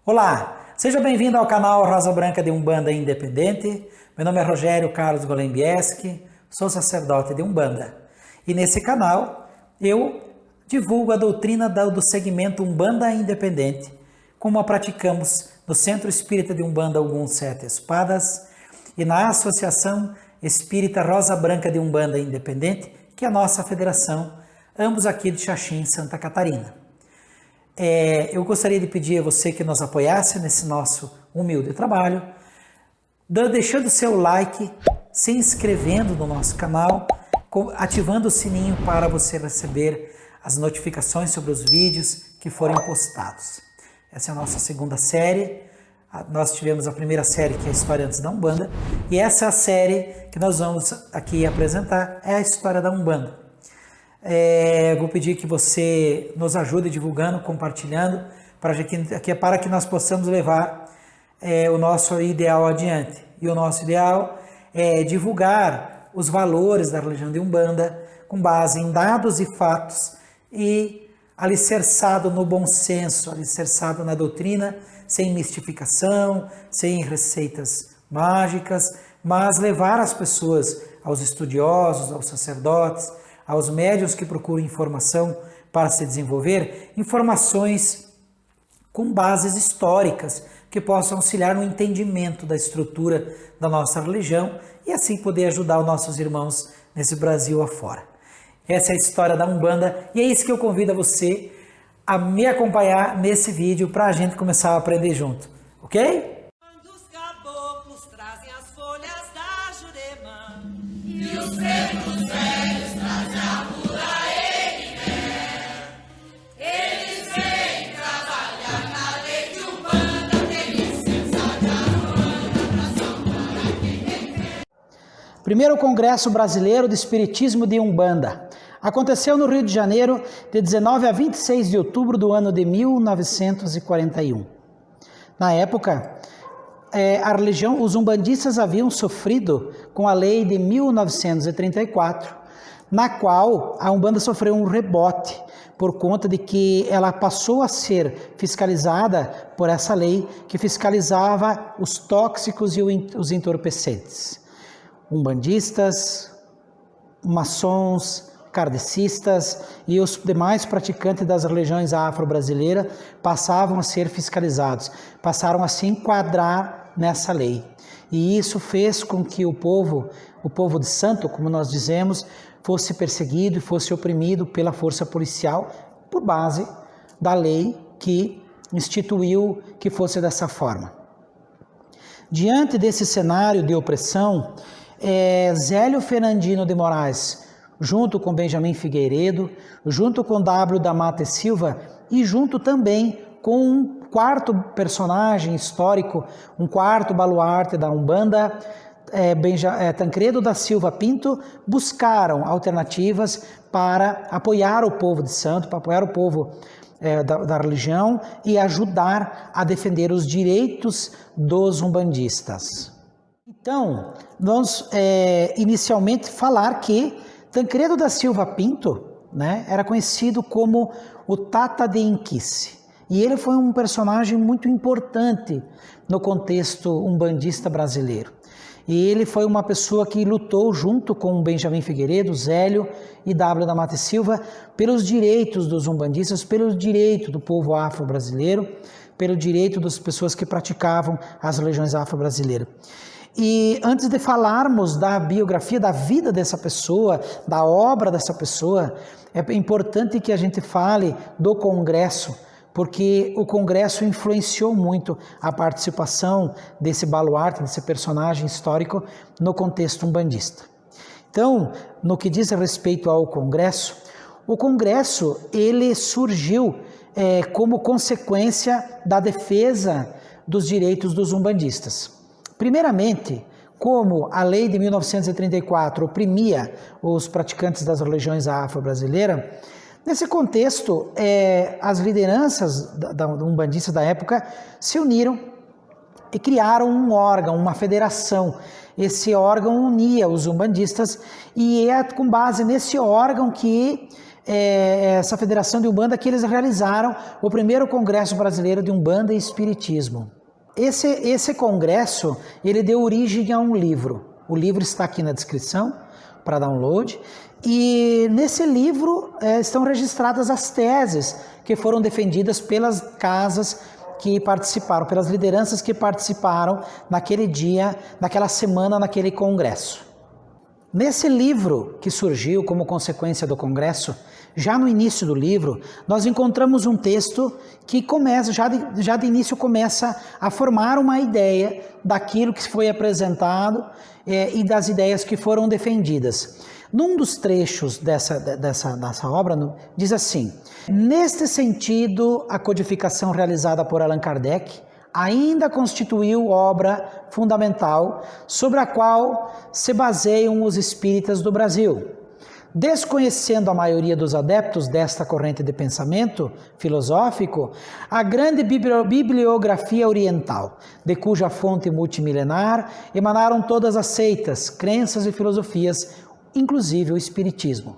Olá, seja bem-vindo ao canal Rosa Branca de Umbanda Independente. Meu nome é Rogério Carlos Golembieski, sou sacerdote de Umbanda. E nesse canal eu divulgo a doutrina do segmento Umbanda Independente, como a praticamos no Centro Espírita de Umbanda Ogum Sete Espadas e na Associação Espírita Rosa Branca de Umbanda Independente, que é a nossa federação, ambos aqui de Xaxim, Santa Catarina. Eu gostaria de pedir a você que nos apoiasse nesse nosso humilde trabalho, deixando seu like, se inscrevendo no nosso canal, ativando o sininho para você receber as notificações sobre os vídeos que forem postados. Essa é a nossa segunda série. Nós tivemos a primeira série, que é a História Antes da Umbanda, e essa série que nós vamos aqui apresentar é a História da Umbanda. Vou pedir que você nos ajude divulgando, compartilhando, para que nós possamos levar o nosso ideal adiante. E o nosso ideal é divulgar os valores da religião de Umbanda com base em dados e fatos e alicerçado no bom senso, alicerçado na doutrina, sem mistificação, sem receitas mágicas, mas levar as pessoas, aos estudiosos, aos sacerdotes, aos médiuns que procuram informação para se desenvolver, informações com bases históricas que possam auxiliar no entendimento da estrutura da nossa religião e assim poder ajudar os nossos irmãos nesse Brasil afora. Essa é a história da Umbanda e é isso que eu convido a você a me acompanhar nesse vídeo para a gente começar a aprender junto, ok? Quando os caboclos trazem as folhas da Jurema e os pretos velhos trazem a mula eles vêm trabalhar na lei de Umbanda, tem licença de Aruanda pra salvar quem quer. Primeiro Congresso Brasileiro de Espiritismo de Umbanda. Aconteceu no Rio de Janeiro de 19 a 26 de outubro do ano de 1941. Na época, a religião, os umbandistas haviam sofrido com a lei de 1934, na qual a Umbanda sofreu um rebote por conta de que ela passou a ser fiscalizada por essa lei que fiscalizava os tóxicos e os entorpecentes. Umbandistas, maçons, kardecistas e os demais praticantes das religiões afro-brasileiras passavam a ser fiscalizados, passaram a se enquadrar nessa lei. E isso fez com que o povo de santo, como nós dizemos, fosse perseguido e fosse oprimido pela força policial por base da lei que instituiu que fosse dessa forma. Diante desse cenário de opressão, Zélio Fernandino de Moraes, junto com Benjamin Figueiredo, junto com W. da Mata e Silva e junto também com um quarto personagem histórico, um quarto baluarte da Umbanda, Tancredo da Silva Pinto, buscaram alternativas para apoiar o povo de santo, para apoiar o povo da religião e ajudar a defender os direitos dos umbandistas. Então, vamos inicialmente falar que Tancredo da Silva Pinto, era conhecido como o Tata de Inquice. E ele foi um personagem muito importante no contexto umbandista brasileiro. E ele foi uma pessoa que lutou junto com Benjamin Figueiredo, Zélio e W. da Mata e Silva pelos direitos dos umbandistas, pelo direito do povo afro-brasileiro, pelo direito das pessoas que praticavam as religiões afro-brasileiras. E antes de falarmos da biografia, da vida dessa pessoa, da obra dessa pessoa, é importante que a gente fale do Congresso, porque o Congresso influenciou muito a participação desse baluarte, desse personagem histórico no contexto umbandista. Então, no que diz respeito ao Congresso, o Congresso ele surgiu como consequência da defesa dos direitos dos umbandistas. Primeiramente, como a lei de 1934 oprimia os praticantes das religiões afro-brasileiras, nesse contexto, as lideranças umbandistas da época se uniram e criaram um órgão, uma federação. Esse órgão unia os umbandistas e é com base nesse órgão que essa Federação de Umbanda, que eles realizaram o primeiro Congresso Brasileiro de Umbanda e Espiritismo. Esse congresso, ele deu origem a um livro. O livro está aqui na descrição para download. E nesse livro estão registradas as teses que foram defendidas pelas casas que participaram, pelas lideranças que participaram naquele dia, naquela semana, naquele congresso. Nesse livro que surgiu como consequência do congresso, já no início do livro, nós encontramos um texto que começa, já de início começa a formar uma ideia daquilo que foi apresentado e das ideias que foram defendidas. Num dos trechos dessa obra, diz assim: neste sentido, a codificação realizada por Allan Kardec ainda constituiu obra fundamental sobre a qual se baseiam os espíritas do Brasil. Desconhecendo a maioria dos adeptos desta corrente de pensamento filosófico, a grande bibliografia oriental, de cuja fonte multimilenar emanaram todas as seitas, crenças e filosofias, inclusive o espiritismo.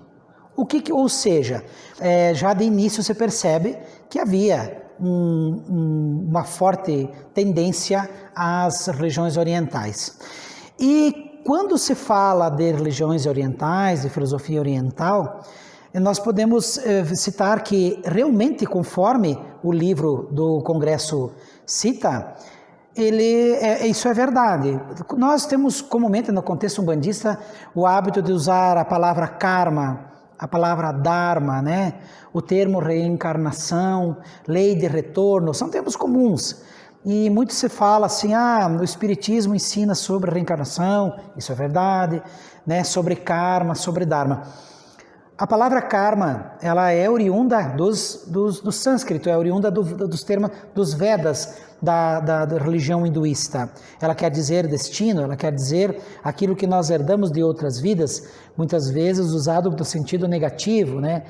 Ou seja, já de início se percebe que havia uma forte tendência às religiões orientais. E quando se fala de religiões orientais, de filosofia oriental, nós podemos citar que realmente, conforme o livro do Congresso cita, isso é verdade. Nós temos comumente no contexto umbandista o hábito de usar a palavra karma, a palavra dharma, né? O termo reencarnação, lei de retorno, são termos comuns. E muito se fala assim, o Espiritismo ensina sobre reencarnação, isso é verdade, né? Sobre karma, sobre dharma. A palavra karma, ela é oriunda do sânscrito, é oriunda dos termos dos Vedas da religião hinduísta. Ela quer dizer destino, ela quer dizer aquilo que nós herdamos de outras vidas, muitas vezes usado no sentido negativo, né?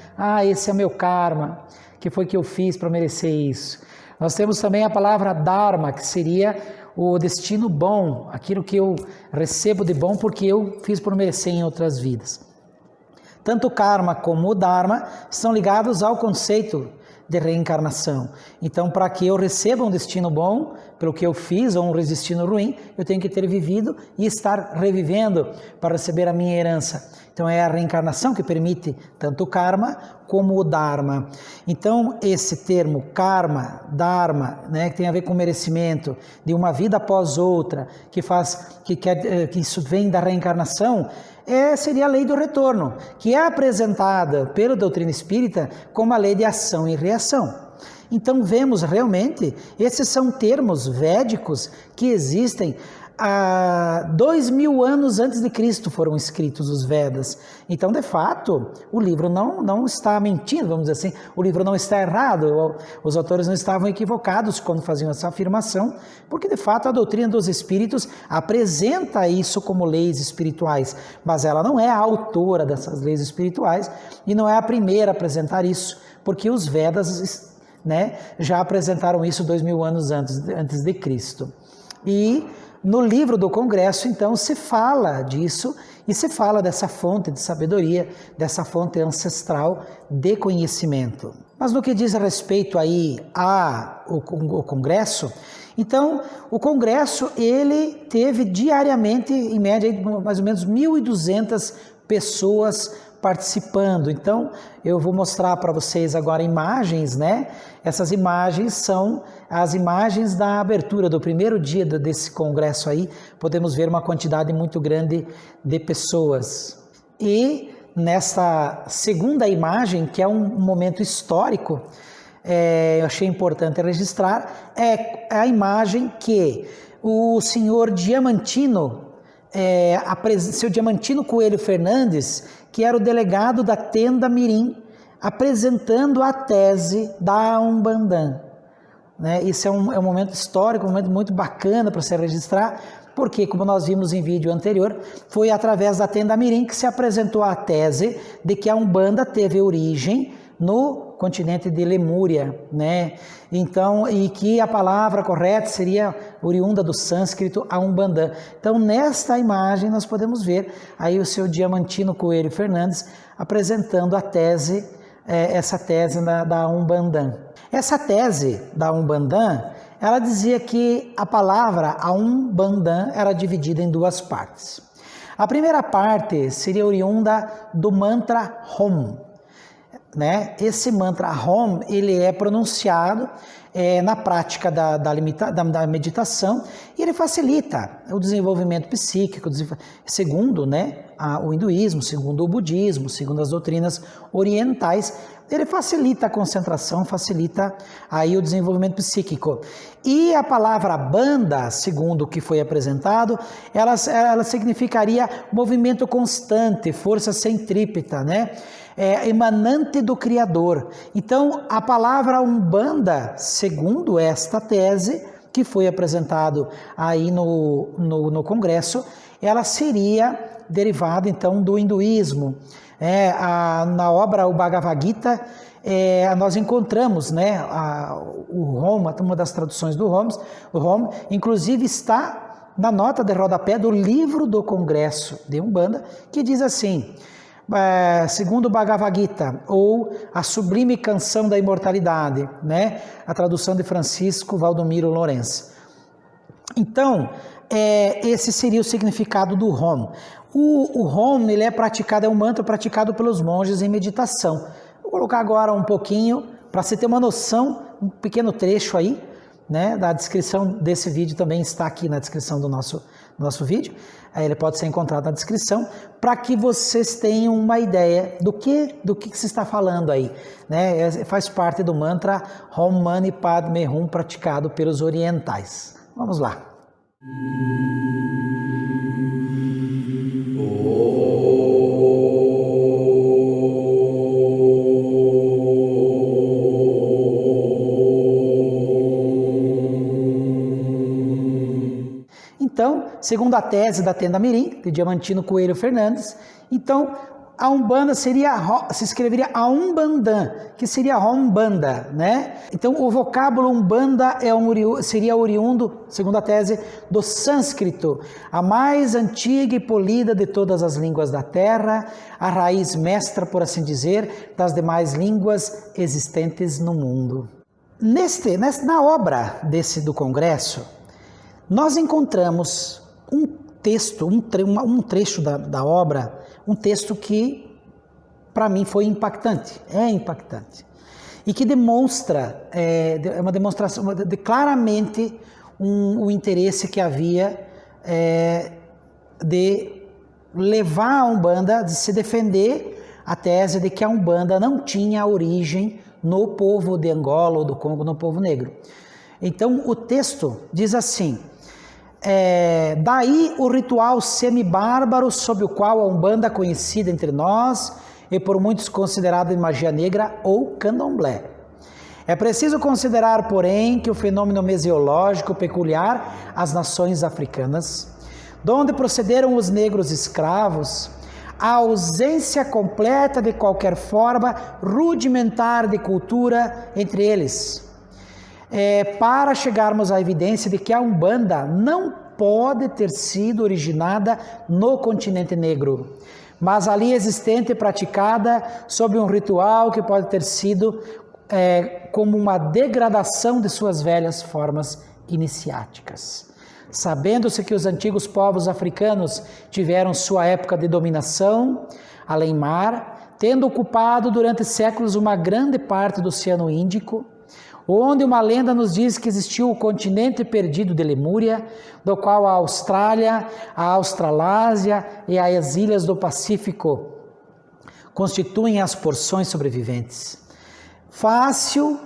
Esse é meu karma, que foi que eu fiz para merecer isso. Nós temos também a palavra dharma, que seria o destino bom, aquilo que eu recebo de bom porque eu fiz por merecer em outras vidas. Tanto o karma como o dharma estão ligados ao conceito de reencarnação. Então, para que eu receba um destino bom, pelo que eu fiz, ou um destino ruim, eu tenho que ter vivido e estar revivendo para receber a minha herança. Então, é a reencarnação que permite tanto o karma como o dharma. Então, esse termo karma, dharma, né, que tem a ver com merecimento de uma vida após outra, que isso vem da reencarnação, seria a lei do retorno, que é apresentada pela doutrina espírita como a lei de ação e reação. Então vemos realmente, esses são termos védicos que existem há 2000 anos antes de Cristo foram escritos os Vedas. Então, de fato, o livro não está mentindo, vamos dizer assim, o livro não está errado, os autores não estavam equivocados quando faziam essa afirmação, porque, de fato, a doutrina dos espíritos apresenta isso como leis espirituais, mas ela não é a autora dessas leis espirituais e não é a primeira a apresentar isso, porque os Vedas, né, já apresentaram isso 2000 anos antes de Cristo. E no livro do Congresso, então, se fala disso e se fala dessa fonte de sabedoria, dessa fonte ancestral de conhecimento. Mas no que diz respeito aí ao Congresso, então, o Congresso, ele teve diariamente, em média, mais ou menos 1.200 pessoas participando. Então, eu vou mostrar para vocês agora imagens, né? Essas imagens são as imagens da abertura do primeiro dia desse congresso aí. Podemos ver uma quantidade muito grande de pessoas. E nessa segunda imagem, que é um momento histórico, eu achei importante registrar, é a imagem que o senhor Diamantino, seu Diamantino Coelho Fernandes, que era o delegado da Tenda Mirim, apresentando a tese da Umbandã. Né? Isso é um momento histórico, um momento muito bacana para se registrar, porque, como nós vimos em vídeo anterior, foi através da Tenda Mirim que se apresentou a tese de que a Umbanda teve origem no continente de Lemúria, né? Então, e que a palavra correta seria oriunda do sânscrito a Umbandã. Então, nesta imagem nós podemos ver aí o seu Diamantino Coelho Fernandes apresentando a tese essa tese da Umbanda. Essa tese da Umbanda, ela dizia que a palavra Umbanda era dividida em duas partes. A primeira parte seria oriunda do mantra Om, né? Esse mantra Om, ele é pronunciado na prática da meditação, e ele facilita o desenvolvimento psíquico, segundo, né, o hinduísmo, segundo o budismo, segundo as doutrinas orientais. Ele facilita a concentração, facilita aí o desenvolvimento psíquico. E a palavra banda, segundo o que foi apresentado, ela significaria movimento constante, força centrípeta, né? Emanante do Criador. Então, a palavra Umbanda, segundo esta tese, que foi apresentado aí no Congresso, ela seria derivada, então, do hinduísmo. Na obra O Bhagavad Gita, nós encontramos, né, o Om, uma das traduções do Om, inclusive está na nota de rodapé do livro do Congresso de Umbanda, que diz assim: segundo o Bhagavad Gita, ou a Sublime Canção da Imortalidade, né, a tradução de Francisco Valdomiro Lourenço. Então, esse seria o significado do Om. O Om, ele é um mantra praticado pelos monges em meditação. Vou colocar agora um pouquinho, para você ter uma noção, um pequeno trecho aí, né, da descrição desse vídeo, também está aqui na descrição do nosso vídeo. Ele pode ser encontrado na descrição, para que vocês tenham uma ideia do que se está falando aí, né? Faz parte do mantra Om Mani Padme Hum, praticado pelos orientais. Vamos lá. Então, segundo a tese da Tenda Mirim, de Diamantino Coelho Fernandes, então a Umbanda se escreveria a Umbandã, que seria Umbanda, né? Então o vocábulo Umbanda seria oriundo, segundo a tese, do sânscrito, a mais antiga e polida de todas as línguas da Terra, a raiz mestra, por assim dizer, das demais línguas existentes no mundo. Na obra do Congresso, nós encontramos um texto, um trecho da obra, um texto que, para mim, foi impactante, é impactante, e que demonstra, é uma demonstração, claramente, o interesse que havia de levar a Umbanda, de se defender a tese de que a Umbanda não tinha origem no povo de Angola ou do Congo, no povo negro. Então, o texto diz assim: daí o ritual semi-bárbaro sob o qual a Umbanda, conhecida entre nós e por muitos considerada de magia negra ou candomblé. É preciso considerar, porém, que o fenômeno mesiológico peculiar às nações africanas, donde procederam os negros escravos, a ausência completa de qualquer forma rudimentar de cultura entre eles, para chegarmos à evidência de que a Umbanda não pode ter sido originada no continente negro, mas ali existente e praticada sob um ritual que pode ter sido como uma degradação de suas velhas formas iniciáticas. Sabendo-se que os antigos povos africanos tiveram sua época de dominação além-mar, tendo ocupado durante séculos uma grande parte do Oceano Índico, onde uma lenda nos diz que existiu o continente perdido de Lemúria, do qual a Austrália, a Australásia e as ilhas do Pacífico constituem as porções sobreviventes. Fácil,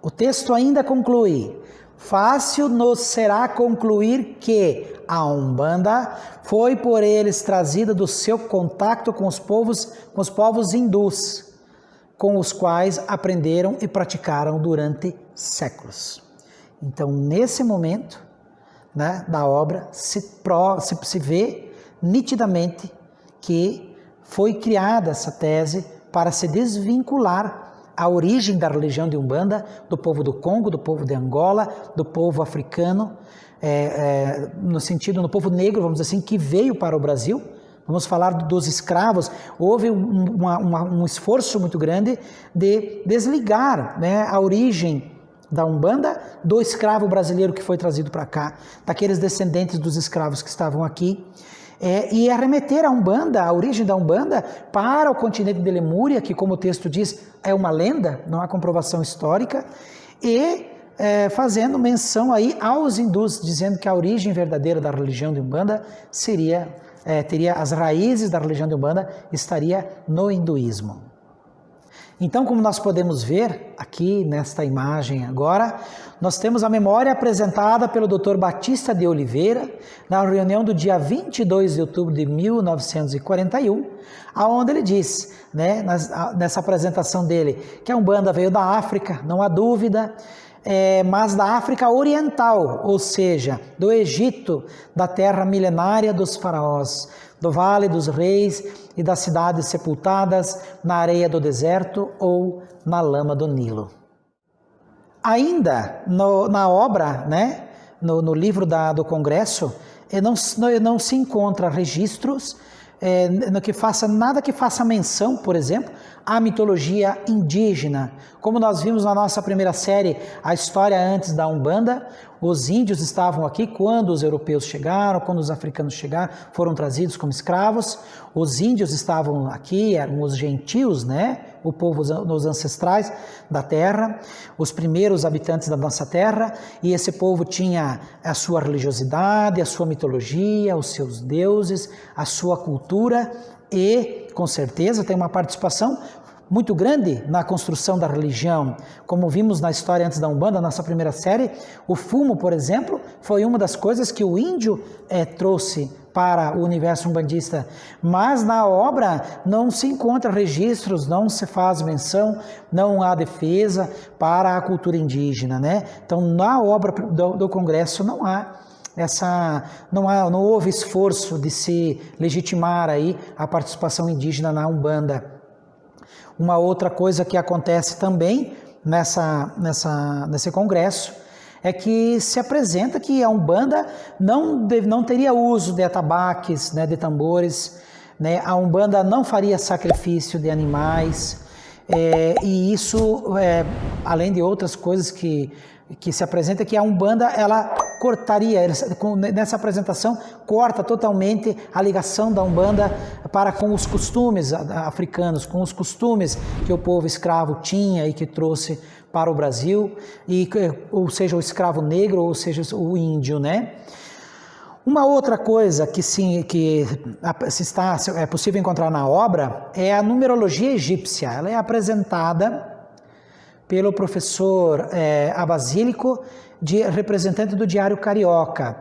o texto ainda conclui, fácil nos será concluir que a Umbanda foi por eles trazida do seu contato com os povos hindus, com os quais aprenderam e praticaram durante séculos. Então, nesse momento, né, da obra, se vê nitidamente que foi criada essa tese para se desvincular a origem da religião de Umbanda do povo do Congo, do povo de Angola, do povo africano, no povo negro, vamos dizer assim, que veio para o Brasil, vamos falar dos escravos, houve um esforço muito grande de desligar, né, a origem da Umbanda do escravo brasileiro que foi trazido para cá, daqueles descendentes dos escravos que estavam aqui, e arremeter a Umbanda, a origem da Umbanda, para o continente de Lemúria, que, como o texto diz, é uma lenda, não há comprovação histórica, e fazendo menção aí aos hindus, dizendo que a origem verdadeira da religião de Umbanda teria as raízes da religião de Umbanda, estaria no hinduísmo. Então, como nós podemos ver aqui nesta imagem agora, nós temos a memória apresentada pelo Dr. Batista de Oliveira na reunião do dia 22 de outubro de 1941, aonde ele diz, né, nessa apresentação dele, que a Umbanda veio da África, não há dúvida, mas da África Oriental, ou seja, do Egito, da terra milenária dos faraós, do Vale dos Reis e das cidades sepultadas na areia do deserto ou na lama do Nilo. Ainda na obra, né, no livro do Congresso, não se encontra registros nada que faça menção, por exemplo, à mitologia indígena. Como nós vimos na nossa primeira série, a história antes da Umbanda, os índios estavam aqui quando os europeus chegaram, quando os africanos chegaram, foram trazidos como escravos. Os índios estavam aqui, eram os gentios, né? O povo, os ancestrais da terra, os primeiros habitantes da nossa terra, e esse povo tinha a sua religiosidade, a sua mitologia, os seus deuses, a sua cultura e, com certeza, tem uma participação muito grande na construção da religião. Como vimos na história antes da Umbanda, nossa primeira série, o fumo, por exemplo, foi uma das coisas que o índio trouxe para o universo umbandista, mas na obra não se encontra registros, não se faz menção, não há defesa para a cultura indígena, né? Então, na obra do Congresso não houve esforço de se legitimar aí a participação indígena na Umbanda. Uma outra coisa que acontece também nesse congresso é que se apresenta que a Umbanda não teria uso de atabaques, né, de tambores, né, a Umbanda não faria sacrifício de animais, e isso, além de outras coisas que se apresenta, que a Umbanda, ela cortaria, nessa apresentação, corta totalmente a ligação da Umbanda com os costumes africanos, com os costumes que o povo escravo tinha e que trouxe para o Brasil, ou seja, o escravo negro, ou seja, o índio, né? Uma outra coisa que é possível encontrar na obra é a numerologia egípcia. Ela é apresentada pelo professor Abasílico, representante do Diário Carioca.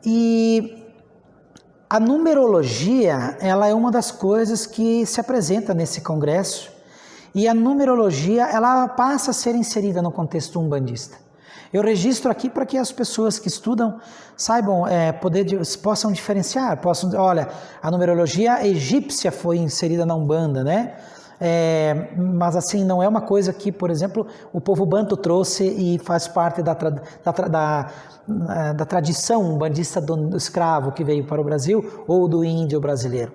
E a numerologia, ela é uma das coisas que se apresenta nesse congresso, e a numerologia, ela passa a ser inserida no contexto umbandista. Eu registro aqui para que as pessoas que estudam saibam, possam diferenciar, olha, a numerologia egípcia foi inserida na Umbanda, né? Mas assim, não é uma coisa que, por exemplo, o povo banto trouxe e faz parte da tradição umbandista do escravo que veio para o Brasil ou do índio brasileiro.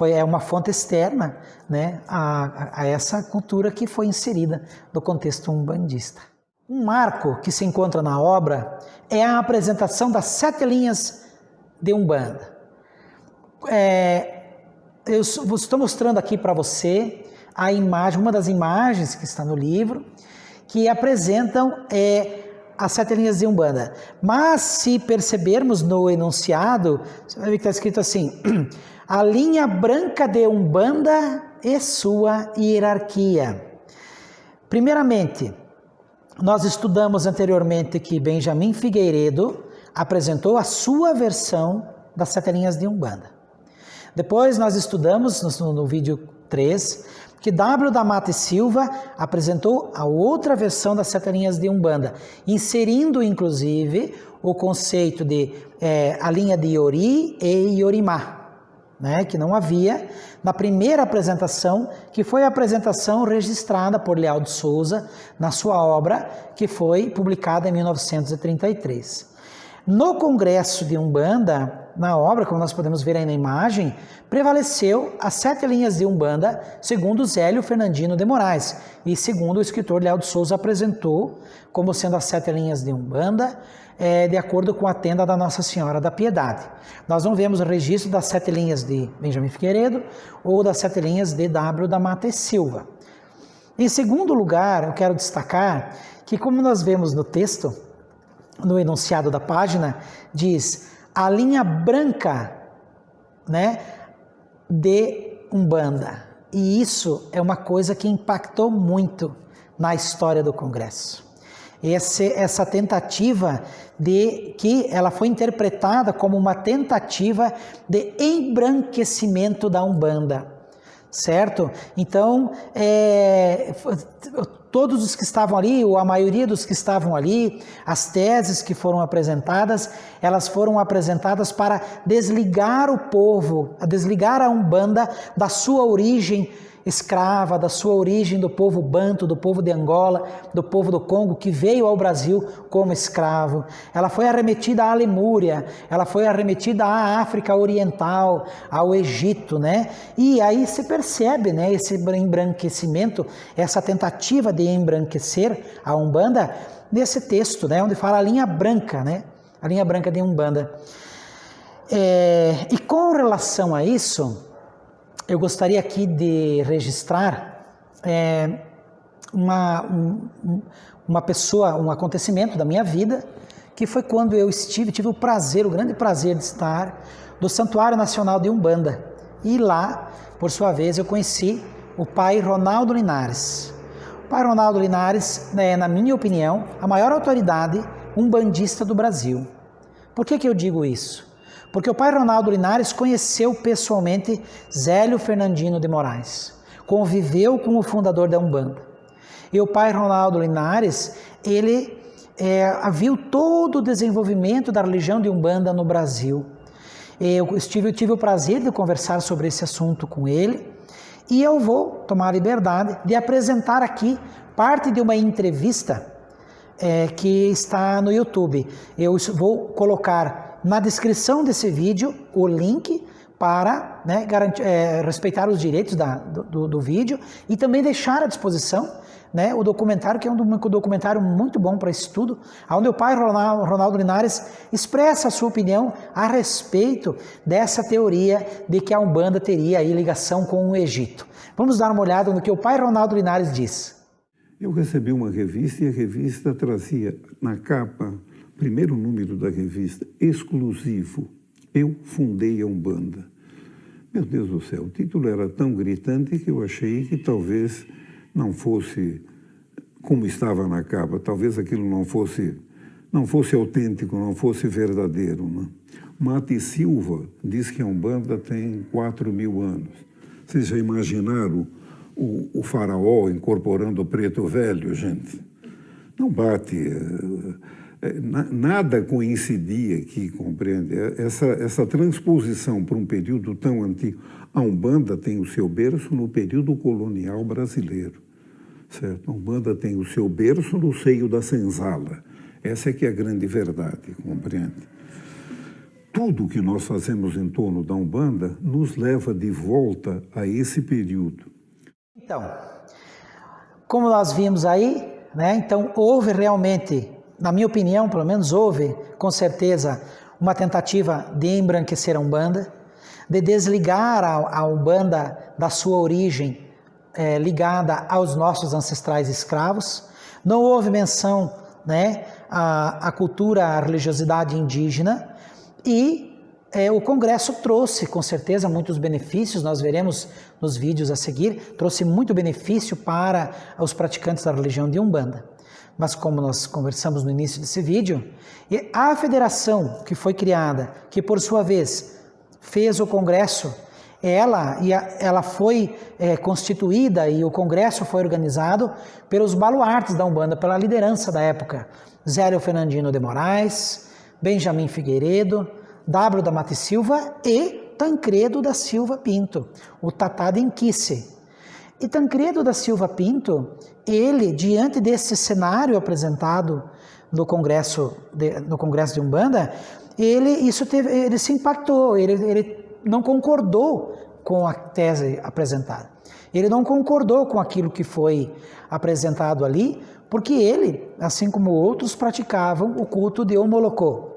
É uma fonte externa, né, a essa cultura que foi inserida no contexto umbandista. Um marco que se encontra na obra é a apresentação das 7 linhas de Umbanda. Eu estou mostrando aqui para você a imagem, uma das imagens que está no livro, que apresentam as 7 linhas de Umbanda. Mas se percebermos no enunciado, você vai ver que está escrito assim: a linha branca de Umbanda e sua hierarquia. Primeiramente, nós estudamos anteriormente que Benjamin Figueiredo apresentou a sua versão das 7 linhas de Umbanda. Depois nós estudamos no vídeo 3 que W. da Mata e Silva apresentou a outra versão das 7 linhas de Umbanda, inserindo inclusive o conceito de a linha de Iori e Iorimá, né, que não havia na primeira apresentação, que foi a apresentação registrada por Leal de Souza na sua obra, que foi publicada em 1933. No Congresso de Umbanda, na obra, como nós podemos ver aí na imagem, prevaleceu as 7 linhas de Umbanda, segundo Zélio Fernandino de Moraes, e segundo o escritor Léo de Souza apresentou, como sendo as 7 linhas de Umbanda, de acordo com a tenda da Nossa Senhora da Piedade. Nós não vemos o registro das 7 linhas de Benjamin Figueiredo ou das 7 linhas de W. da Mata e Silva. Em segundo lugar, eu quero destacar que, como nós vemos no texto, no enunciado da página, diz a linha branca, né, de Umbanda. E isso é uma coisa que impactou muito na história do Congresso. Essa tentativa de que ela foi interpretada como uma tentativa de embranquecimento da Umbanda, certo? Então, todos os que estavam ali, ou a maioria dos que estavam ali, as teses que foram apresentadas, elas foram apresentadas para desligar o povo, desligar a Umbanda da sua origem escrava, da sua origem do povo banto, do povo de Angola, do povo do Congo, que veio ao Brasil como escravo. Ela foi arremetida à Lemúria, ela foi arremetida à África Oriental, ao Egito, né? E aí se percebe, né, esse embranquecimento, essa tentativa de embranquecer a Umbanda nesse texto, né, onde fala a linha branca, né? A linha branca de Umbanda. E com relação a isso, eu gostaria aqui de registrar uma pessoa, um acontecimento da minha vida, que foi quando eu tive o prazer, o grande prazer de estar no Santuário Nacional de Umbanda. E lá, por sua vez, eu conheci o pai Ronaldo Linares. O pai Ronaldo Linares é, na minha opinião, a maior autoridade umbandista do Brasil. Por que eu digo isso? Porque o pai Ronaldo Linares conheceu pessoalmente Zélio Fernandino de Moraes, conviveu com o fundador da Umbanda. E o pai Ronaldo Linares, ele viu todo o desenvolvimento da religião de Umbanda no Brasil. Eu tive o prazer de conversar sobre esse assunto com ele, e eu vou tomar a liberdade de apresentar aqui parte de uma entrevista que está no YouTube. Eu vou colocar na descrição desse vídeo o link para, né, respeitar os direitos do vídeo, e também deixar à disposição, né, o documentário, que é um documentário muito bom para estudo, onde o pai Ronaldo Linares expressa a sua opinião a respeito dessa teoria de que a Umbanda teria aí ligação com o Egito. Vamos dar uma olhada no que o pai Ronaldo Linares diz. Eu recebi uma revista e a revista trazia na capa, primeiro número da revista, exclusivo, eu fundei a Umbanda. Meu Deus do céu, o título era tão gritante que eu achei que talvez não fosse como estava na capa, talvez aquilo não fosse autêntico, não fosse verdadeiro. Né? Mata e Silva diz que a Umbanda tem 4.000 anos. Vocês já imaginaram o faraó incorporando o preto velho, gente? Não bate. Nada coincidia aqui, compreende? Essa transposição para um período tão antigo. A Umbanda tem o seu berço no período colonial brasileiro, certo? A Umbanda tem o seu berço no seio da senzala. Essa é que é a grande verdade, compreende? Tudo que nós fazemos em torno da Umbanda nos leva de volta a esse período. Então, como nós vimos aí, né? Então houve realmente, na minha opinião, pelo menos houve, com certeza, uma tentativa de embranquecer a Umbanda, de desligar a Umbanda da sua origem ligada aos nossos ancestrais escravos. Não houve menção, né, à cultura, à religiosidade indígena, e o Congresso trouxe, com certeza, muitos benefícios, nós veremos nos vídeos a seguir, trouxe muito benefício para os praticantes da religião de Umbanda. Mas como nós conversamos no início desse vídeo, a federação que foi criada, que por sua vez fez o Congresso, ela foi constituída e o Congresso foi organizado pelos baluartes da Umbanda, pela liderança da época, Zélio Fernandino de Moraes, Benjamin Figueiredo, W. da Mata e Silva e Tancredo da Silva Pinto, o Tatá de Inquice. E Tancredo da Silva Pinto, ele, diante desse cenário apresentado no Congresso de Umbanda, ele se impactou, ele não concordou com a tese apresentada. Ele não concordou com aquilo que foi apresentado ali, porque ele, assim como outros, praticavam o culto de Omolocô.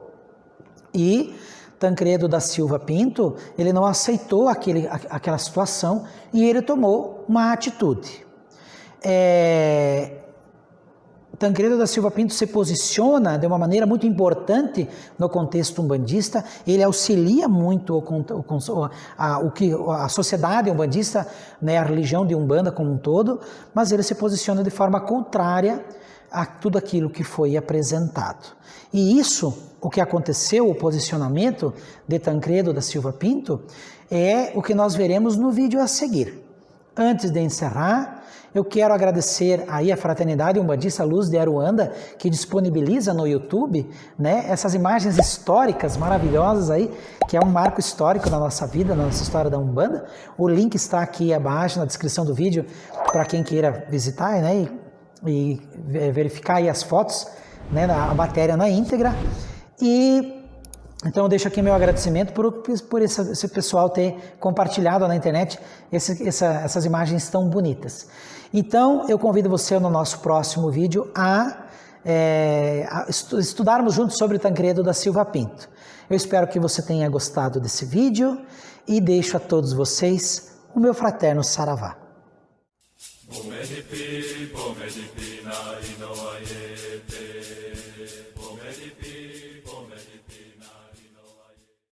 E Tancredo da Silva Pinto, ele não aceitou aquela situação e ele tomou uma atitude. Tancredo da Silva Pinto se posiciona de uma maneira muito importante no contexto umbandista, ele auxilia muito a sociedade umbandista, né, a religião de Umbanda como um todo, mas ele se posiciona de forma contrária a tudo aquilo que foi apresentado. E isso, o que aconteceu, o posicionamento de Tancredo da Silva Pinto, é o que nós veremos no vídeo a seguir. Antes de encerrar, eu quero agradecer aí a Fraternidade Umbandista Luz de Aruanda, que disponibiliza no YouTube, né, essas imagens históricas maravilhosas aí, que é um marco histórico na nossa vida, na nossa história da Umbanda. O link está aqui abaixo na descrição do vídeo para quem queira visitar, né, e verificar aí as fotos, né, a matéria na íntegra. E então eu deixo aqui meu agradecimento por esse pessoal ter compartilhado na internet essas imagens tão bonitas. Então eu convido você no nosso próximo vídeo a estudarmos juntos sobre Tancredo da Silva Pinto. Eu espero que você tenha gostado desse vídeo e deixo a todos vocês o meu fraterno Saravá. Pomedipi,